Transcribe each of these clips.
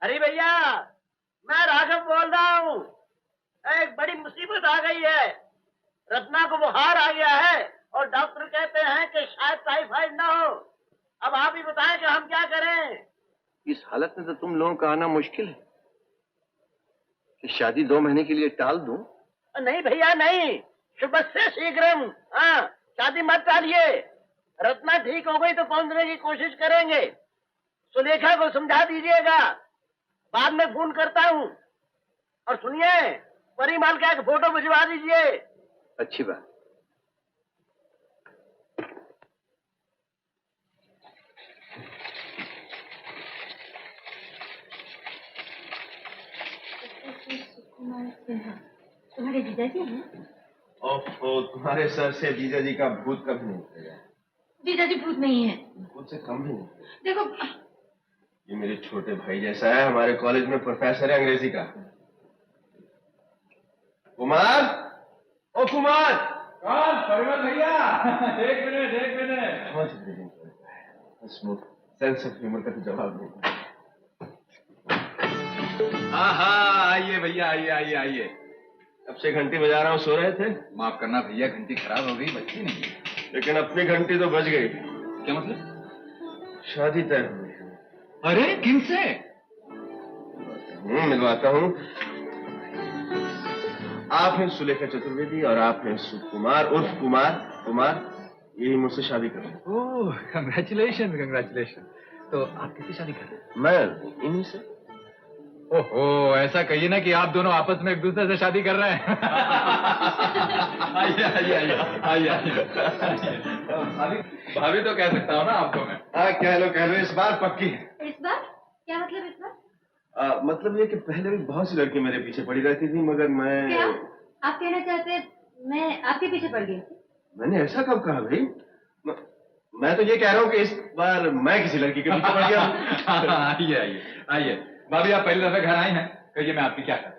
अरे भैया, मैं राघव बोल रहा हूँ। एक बड़ी मुसीबत आ गई है। रत्ना को बुखार आ गया है और डॉक्टर कहते हैं कि शायद टाइफाइड ना हो। अब आप ही बताएं कि हम क्या करें। इस हालत में तो तुम लोगों का आना मुश्किल है। कि शादी 2 महीने के लिए टाल दूं? नहीं भैया नहीं, शुभ से शीघ्रम। हाँ, शादी मत टालिए। रत्ना ठीक हो गई तो पहुंचने की कोशिश करेंगे। सुलेखा को समझा दीजिएगा, बाद में फोन करता हूँ। और सुनिए, परिमल का एक फोटो भिजवा दीजिए। अच्छी बात। तुम्हारे जीजाजी हैं? ओहो, तुम्हारे सर से जीजा जी का भूत कभी नहीं उतरेगा। जीजाजी भूत नहीं है। भूत से कम ही। देखो, ये मेरे छोटे भाई जैसा है, हमारे कॉलेज में प्रोफेसर है अंग्रेजी का। कुमार, ओ कुमार। कौन? परिमल भैया। एक मिनट। सेंस ऑफ ह्यूमर का तो जवाब नहीं। हाँ हाँ, आइए भैया, आइए। अब से घंटी बजा रहा हूँ, सो रहे थे? माफ करना भैया, घंटी खराब हो गई, बजती नहीं। लेकिन अपनी घंटी तो बज गई। क्या मतलब? शादी तय हो गई। अरे किनसे? मिलवाता हूँ। आप हैं सुलेखा चतुर्वेदी और आप हैं सुकुमार उर्फ कुमार। यही मुझसे शादी करें। ओह, कंग्रेचुलेशन। तो आप किससे शादी कर रहे हैं? मैं इन्हीं से। ओहो, ऐसा कहिए ना कि आप दोनों आपस में एक दूसरे से शादी कर रहे हैं। आइए। भाभी तो कह सकता हूँ ना आपको मैं। हाँ, कह लो, इस बार पक्की है। इस बार? क्या मतलब इस बार? मतलब ये कि पहले भी बहुत सी लड़की मेरे पीछे पड़ी रहती थी, मगर मैं... क्या आप कहना चाहते मैं आपके पीछे पड़ गई? मैंने ऐसा कब कहा भाई? मैं तो ये कह रहा हूँ कि इस बार मैं किसी लड़की के पीछे पड़ गया। आइए। भाभी, आप पहली दफे घर आई हैं, कहिए मैं आपकी क्या करूं?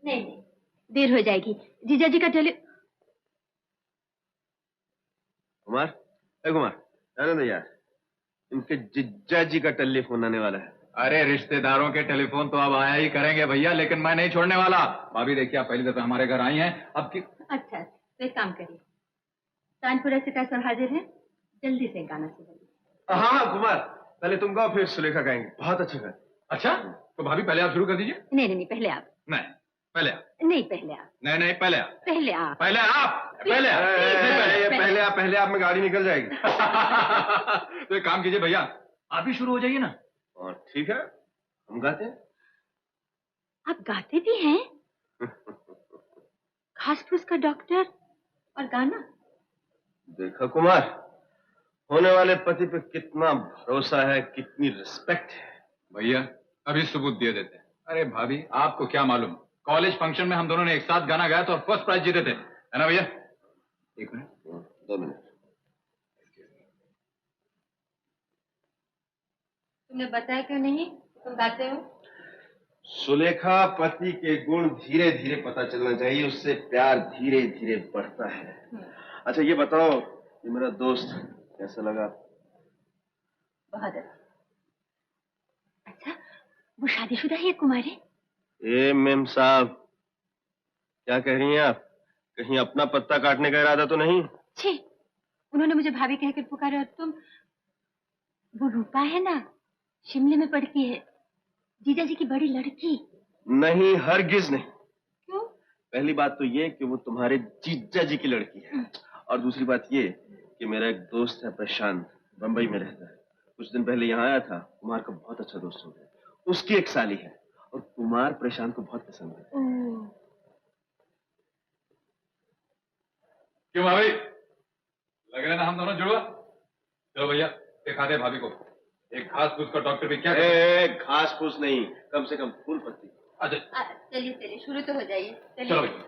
नहीं, देर हो जाएगी। जीजा जी का कुमार, जाने दो यार, इनके जिज्जा जी का टेलीफोन आने वाला है। अरे रिश्तेदारों के टेलीफोन तो अब आया ही करेंगे भैया, लेकिन मैं नहीं छोड़ने वाला। भाभी देखिए, आप पहली दफे हमारे घर आई हैं, अब की... अच्छा, तो एक काम करिए, तानपुरा से सब हाजिर है, जल्दी से गाना सुनाइए। हाँ कुमार, पहले तुम गाओ फिर सुलेखा गाएंगे। बहुत अच्छा गा। अच्छा, तो भाभी पहले आप शुरू कर दीजिए। नहीं, पहले आप। नहीं, पहले आप। नहीं, पहले आप। नहीं, पहले आप। पहले आप। पहले आप। पहले आप में गाड़ी निकल जाएगी। तो एक काम कीजिए भैया, आप ही शुरू हो जाइए ना। ठीक है, हम गाते हैं। आप गाते भी हैं? खास फूस का डॉक्टर और गाना। देखा कुमार, होने वाले पति पे कितना भरोसा है, कितनी रिस्पेक्ट है। भैया अभी सबूत दे देते हैं। अरे भाभी, आपको क्या मालूम, कॉलेज फंक्शन में हम दोनों ने एक साथ गाना गाया था और फर्स्ट प्राइज जीते थे, है ना भैया? 1 मिनट। 2 मिनट। तुमने बताया क्यों नहीं तुम गाते हो? सुलेखा, पति के गुण धीरे धीरे पता चलना चाहिए, उससे प्यार धीरे धीरे बढ़ता है। अच्छा ये बताओ, ये मेरा दोस्त कैसा लगा? बहुत अच्छा। वो शादीशुदा है कुमारी? ए मेम साहब, क्या कह रही हैं आप? कहीं अपना पत्ता काटने का इरादा तो नहीं? छी, उन्होंने मुझे भाभी कहकर पुकारा और तुम... वो रूपा है ना, शिमले में पढ़ती है, जीजा जी की बड़ी लड़की। नहीं, हरगिज नहीं। क्यों? पहली बात तो ये कि वो तुम्हारे जीजा जी की लड़की है, और दूसरी बात ये कि मेरा एक दोस्त है प्रशांत, बंबई में रहता है। कुछ दिन पहले यहाँ आया था, कुमार का बहुत अच्छा दोस्त हो गया। उसकी एक साली है और कुमार प्रशांत को बहुत पसंद है। क्यों भाभी, लग रहा है ना हम दोनों जुड़वा? चलो भैया, दिखा दे भाभी को, एक घास फूस का डॉक्टर भी क्या घास फूस नहीं, कम से कम फूल पत्ती। अच्छा चलिए शुरू तो हो जाइए। चलो भैया।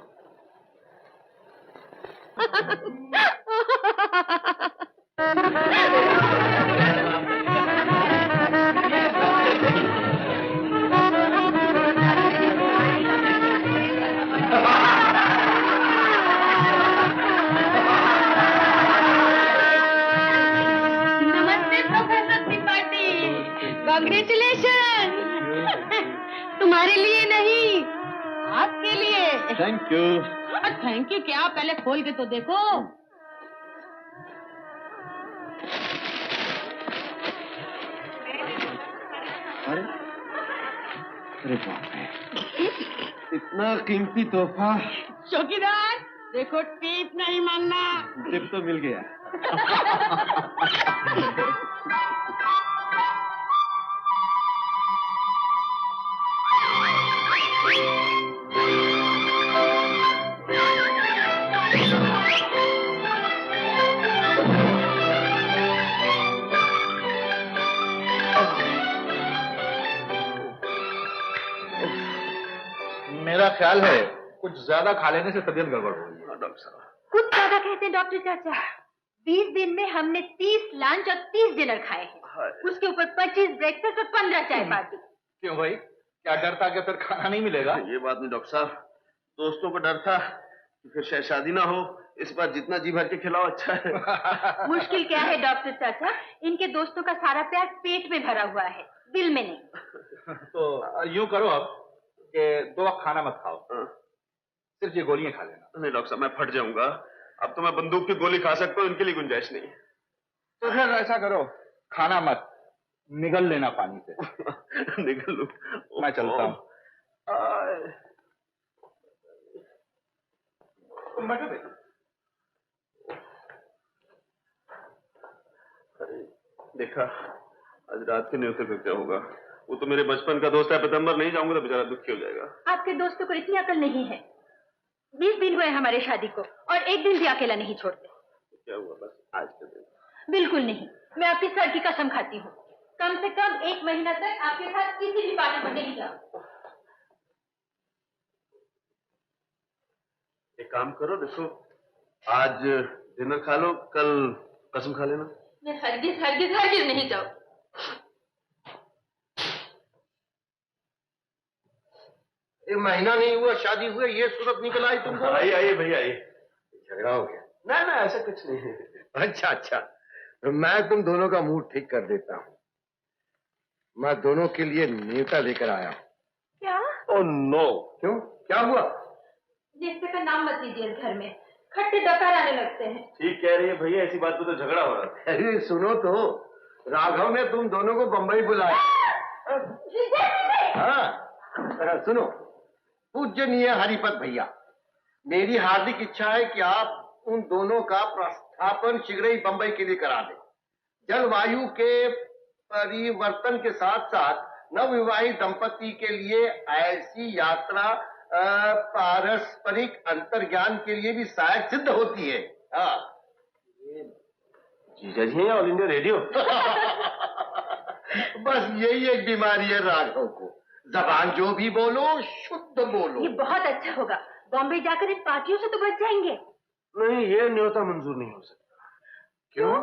नमस्ते प्रोफेसर त्रिपाठी, कांग्रेचुलेशन। तुम्हारे लिए नहीं, आपके लिए। Thank you. थैंक यू क्या, पहले खोल के तो देखो। अरे अरे बाप रे, इतना कीमती तोहफा। चौकीदार देखो, टिप नहीं मानना। टिप तो मिल गया। मेरा ख्याल है कुछ ज्यादा खा लेने से तबीयत गड़बड़ हो गई है। डॉक्टर साहब, कुछ ज्यादा कहते हैं डॉक्टर चाचा। 20 दिन में हमने 30 लंच और 30 डिनर खाए हैं, उसके ऊपर 25 ब्रेकफास्ट और 15 चाय पार्टी। क्यों भाई, क्या डर था कि फिर खाना नहीं मिलेगा? ये बात नहीं डॉक्टर साहब, दोस्तों को डर था कि फिर शायद शादी ना हो, इस बार जितना जी भर के खिलाओ अच्छा है। मुश्किल क्या है डॉक्टर चाचा, इनके दोस्तों का सारा प्यार पेट में भरा हुआ है, दिल में नहीं। तो यूं करो अब कि 2 वक्त खाना मत खाओ, सिर्फ ये गोलियां खा लेना। नहीं डॉक्टर साहब, मैं फट जाऊंगा। अब तो मैं बंदूक की गोली खा सकता हूँ, इनके लिए गुंजाइश नहीं है। तो फिर ऐसा करो, खाना मत, निगल लेना पानी से। निकल लूं। मैं चलता हूँ। तुम बैठो बेटा। देखा, आज रात के न्योते पे क्या होगा? वो तो मेरे बचपन का दोस्त है पतंबर, नहीं जाऊंगा तो बेचारा दुखी हो जाएगा। आपके दोस्तों को इतनी अकल नहीं है। 20 दिन हुए हमारे शादी को और एक दिन भी अकेला नहीं छोड़ते। क्या हुआ बस आज के दिन? बिल्कुल नहीं, मैं आपके सर की कसम खाती हूँ, कम से कम 1 महीना तक आपके साथ किसी भी पार्टी पर नहीं जाऊँ। एक काम करो, देखो आज डिनर खा लो, कल कसम खा लेना। मैं हरगिज हरगिज हरगिज नहीं जाऊँ। एक महीना नहीं हुआ शादी हुए, ये सूरत निकल आई तुमको। आइए आइए भैया आइए। झगड़ा हो गया? ना ना, ऐसा कुछ नहीं है। अच्छा अच्छा, तो मैं तुम दोनों का मूड ठीक कर देता हूँ। मैं दोनों के लिए न्योता लेकर आया हूँ। क्या? Oh no. क्यों, क्या हुआ? रिश्ते का नाम मत लीजिए, इस घर में खट्टे डकार आने लगते हैं। ठीक कह रही है भैया, ऐसी बात पे तो झगड़ा हो रहा था। अरे सुनो तो, राघव ने तुम दोनों को बंबई बुलाया। हाँ सुनो, पूजनीय हरिपत भैया, मेरी हार्दिक इच्छा है कि आप उन दोनों का प्रस्थापन शीघ्र ही बंबई के लिए करा दें। जलवायु के परिवर्तन के साथ साथ नवविवाहित दंपति के लिए ऐसी यात्रा पारस्परिक अंतर्ज्ञान के लिए भी सहायक सिद्ध होती है। हाँ जीजा जी हैं ऑल इंडिया रेडियो। बस यही एक बीमारी है राघव को, जबान जो भी बोलो शुद्ध बोलो। ये बहुत अच्छा होगा, बॉम्बे जाकर इन पार्टियों से तो बच जाएंगे। नहीं, ये न्योता मंजूर नहीं हो सकता। क्यों?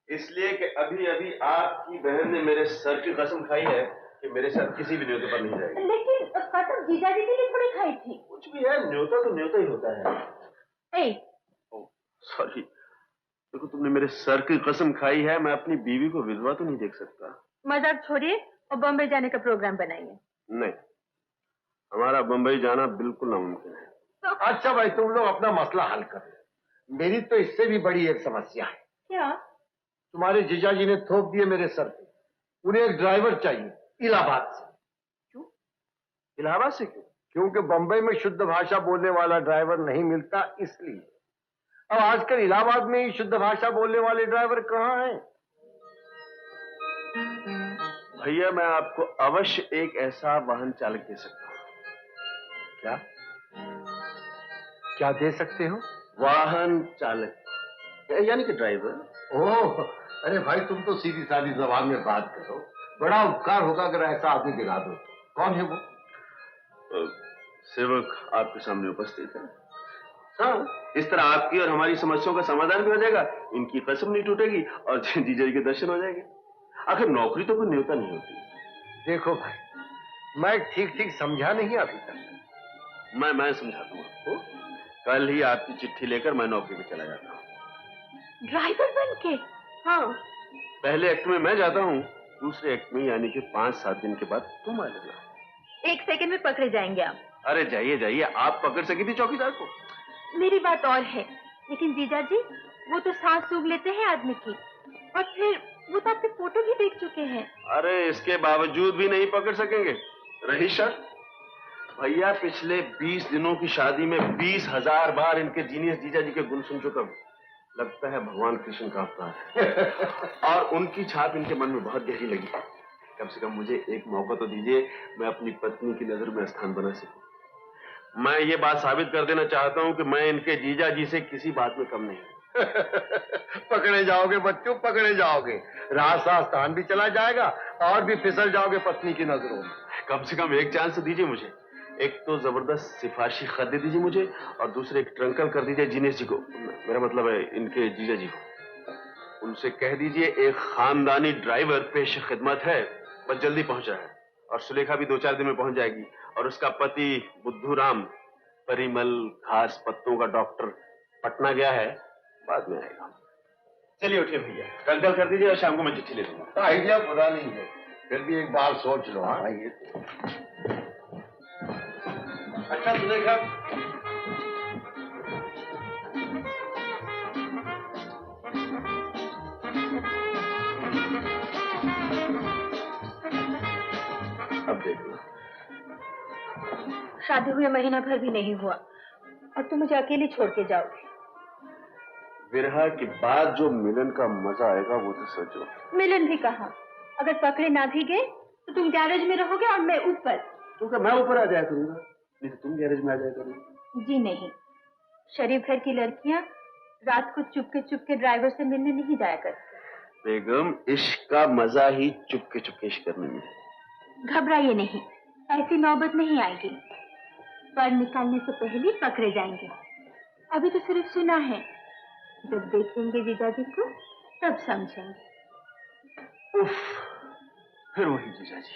इसलिए कि अभी अभी आपकी बहन ने मेरे सर की कसम खाई है कि मेरे साथ किसी भी न्योते पर नहीं जाएगी। लेकिन कसम जीजा जी के लिए थोड़ी खाई थी। कुछ भी है, न्योता तो न्योता ही होता है। सॉरी, देखो तुमने मेरे सर की कसम खाई है, मैं अपनी बीवी को विधवा तो नहीं देख सकता। मजाक छोड़िए और बॉम्बे जाने का प्रोग्राम बनाइए। नहीं, हमारा बंबई जाना बिल्कुल नामुमकिन है। अच्छा भाई, तुम लोग अपना मसला हल करो। मेरी तो इससे भी बड़ी एक समस्या है। क्या? तुम्हारे जीजा जी ने थोप दिए मेरे सर पे। उन्हें एक ड्राइवर चाहिए इलाहाबाद से। क्यों? इलाहाबाद से क्यों? क्योंकि बंबई में शुद्ध भाषा बोलने वाला ड्राइवर नहीं मिलता, इसलिए। अब आजकल इलाहाबाद में ही शुद्ध भाषा बोलने वाले ड्राइवर कहाँ हैं? भैया, मैं आपको अवश्य एक ऐसा वाहन चालक दे सकता हूँ। क्या क्या दे सकते हो? वाहन चालक यानी कि ड्राइवर। ओह, अरे भाई तुम तो सीधी सादी जबान में बात करो। बड़ा उपकार होगा अगर ऐसा आदमी दिला दो। कौन है वो? सेवक आपके सामने उपस्थित है। हाँ, इस तरह आपकी और हमारी समस्याओं का समाधान भी हो जाएगा, इनकी कसम नहीं टूटेगी और जीजा जी के दर्शन हो जाएंगे। आखिर नौकरी तो कोई न्योता नहीं होती। देखो भाई, मैं ठीक ठीक समझा नहीं अभी तक। मैं समझाता हूँ आपको। कल ही आपकी चिट्ठी लेकर मैं नौकरी पे चला जाता हूँ। ड्राइवर बन के? हाँ। पहले एक्ट में मैं जाता हूँ, दूसरे एक्ट में यानी कि 5-7 दिन के बाद तुम आ जाना। 1 सेकंड में पकड़े जाएंगे आप। अरे जाइए जाइए, आप पकड़ सकी थी चौकीदार को? मेरी बात और है, लेकिन जीजा जी वो तो सांस सूंघ लेते हैं आदमी की, और फिर वो तो आपके फोटो भी देख चुके हैं। अरे इसके बावजूद भी नहीं पकड़ सकेंगे? रही शर्त? भैया पिछले 20 दिनों की शादी में 20,000 बार इनके जीनियस जीजा जी के गुण सुन चुका हूं। लगता है भगवान कृष्ण का अवतार। और उनकी छाप इनके मन में बहुत गहरी लगी। कम से कम मुझे एक मौका तो दीजिए, मैं अपनी पत्नी की नजर में स्थान बना सकूं। मैं ये बात साबित कर देना चाहता हूं कि मैं इनके जीजा जी से किसी बात में कम नहीं। पकड़े जाओगे बच्चों, पकड़े जाओगे। रास्ता स्थान भी चला जाएगा और भी फिसल जाओगे पत्नी की नजरों में। कम से कम एक चांस दीजिए मुझे। एक तो जबरदस्त सिफारिशी खत दे दीजिए मुझे, और दूसरे एक ट्रंकल कर दीजिए जिनेश जी को, मेरा मतलब है इनके जीजा जी को। उनसे कह दीजिए एक खानदानी ड्राइवर पेश खिदमत है, बस जल्दी पहुंचा है। और सुलेखा भी 2-4 दिन में पहुंच जाएगी। और उसका पति बुद्धू राम परिमल घास पत्तों का डॉक्टर पटना गया है, बाद में आएगा। चलिए उठिए भैया, ट्रंकल कर दीजिए और शाम को मैं चिट्ठी ले लूंगा। आइडिया बुरा नहीं है, फिर भी एक बार सोच लो। हाँ ये अच्छा सुलेखा, अब देख लो। शादी हुए महीना भर भी नहीं हुआ और तुम मुझे अकेले छोड़ के जाओगे। विरहा के बाद जो मिलन का मजा आएगा वो तो सोचो। मिलन भी कहा, अगर पकड़े ना भी गए तो तुम गैरेज में रहोगे और मैं ऊपर। तो क्या मैं ऊपर आ जाया करूंगा? नहीं तो तुम गैरेज में आ जाया करोगे। जी नहीं, शरीफ घर की लड़कियां रात को चुपके ड्राइवर से मिलने नहीं जाया करती। बेगम, इश्क का मजा ही चुपके चुपके करने में है। घबराइए नहीं, ऐसी नौबत नहीं आएगी। पर निकालने से पहले पकड़े जाएंगे। अभी तो सिर्फ सुना है, जब देखेंगे जीजा जी को तब समझेंगे। उफ, फिर वही जीजा जी।